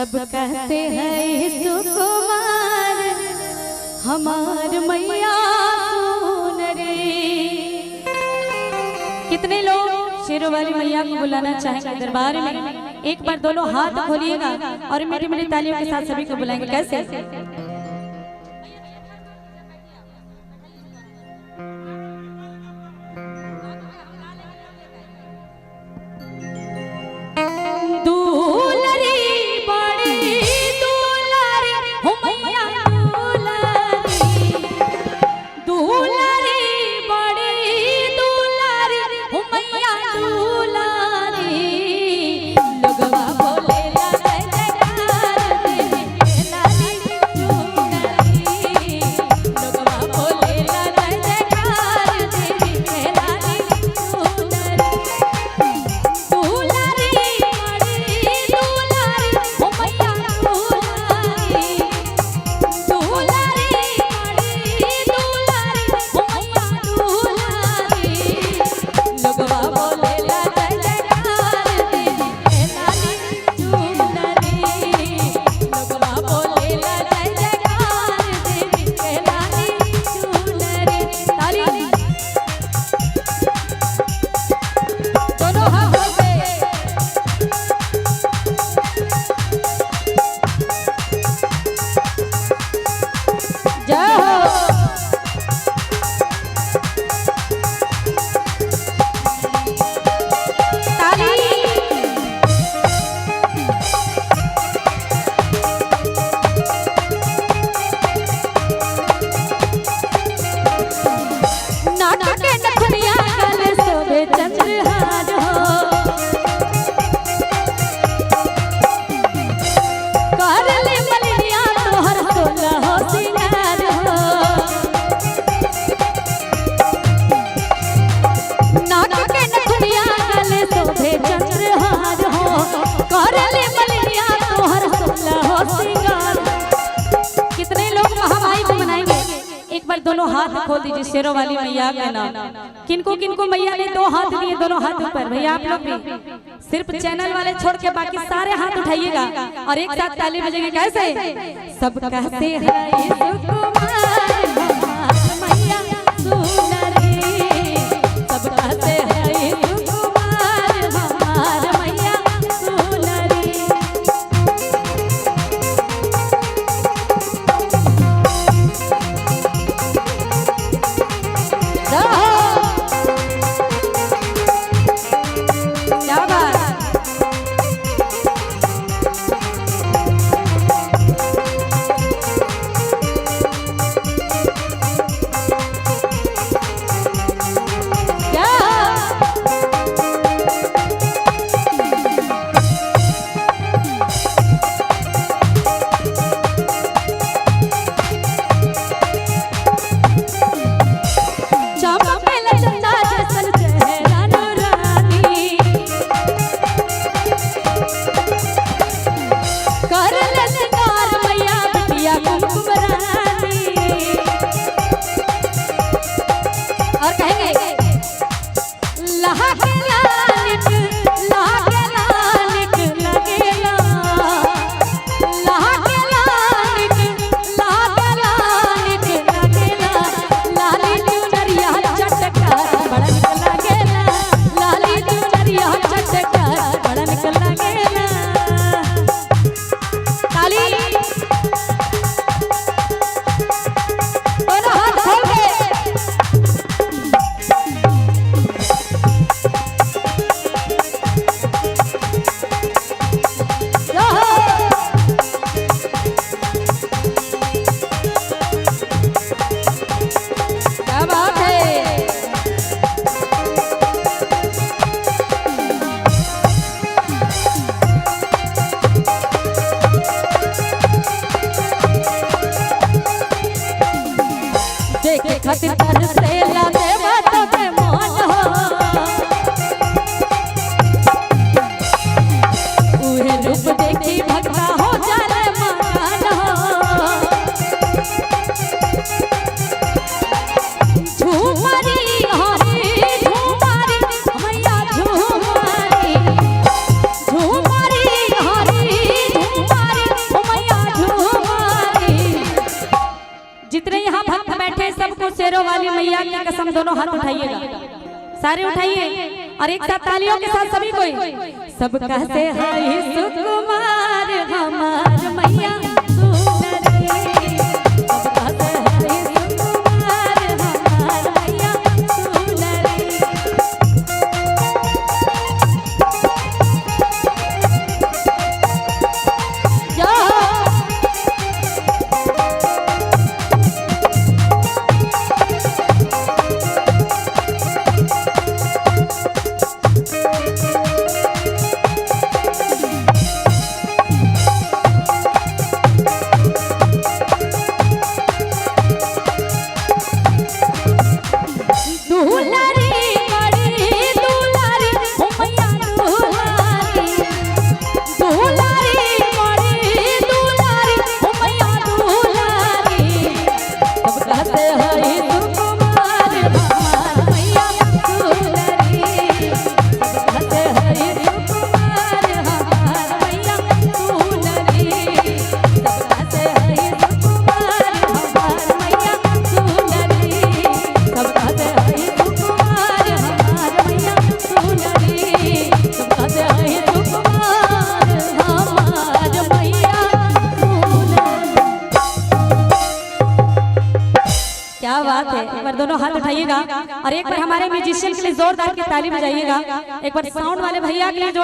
सब कहते हैं सुकुमार हमार मैया सुन रे। कितने लोग शेरों वाली मैया को बुलाना चाहेंगे दरबार में? एक बार दोनों हाथ खोलिएगा और मेरी मेरी तालियों के साथ सभी को बुलाएंगे। कैसे? दोनों हाथ खोल दीजिए शेरों वाली मैया का नाम। किनको किनको मैया ने दो हाथ दिए, दोनों हाथ ऊपर। भैया आप लोग भी सिर्फ चैनल वाले छोड़ के बाकी सारे हाथ उठाइएगा और एक साथ ताली बजेंगे। कैसे? सब कहते हैं सुकुमार मैया सुन रे, सब कहते हैं सुकुमार हमार मैया सुन रे। ताली शेरों वाली मैया की कसम दोनों हाथ उठाइएगा, सारे उठाइए और एक साथ तालियों के साथ सभी कोई सब कहते हैं सुकुमार हमार मैया सुंदरी, सब कहते हैं सुकुमार हमार मैया सुंदरी। क्या बात है, एक बार दोनों हाथ उठाइएगा और एक बार हमारे म्यूजिशियन के लिए जोरदार की ताली बजाइएगा, एक बार साउंड वाले भैया के लिए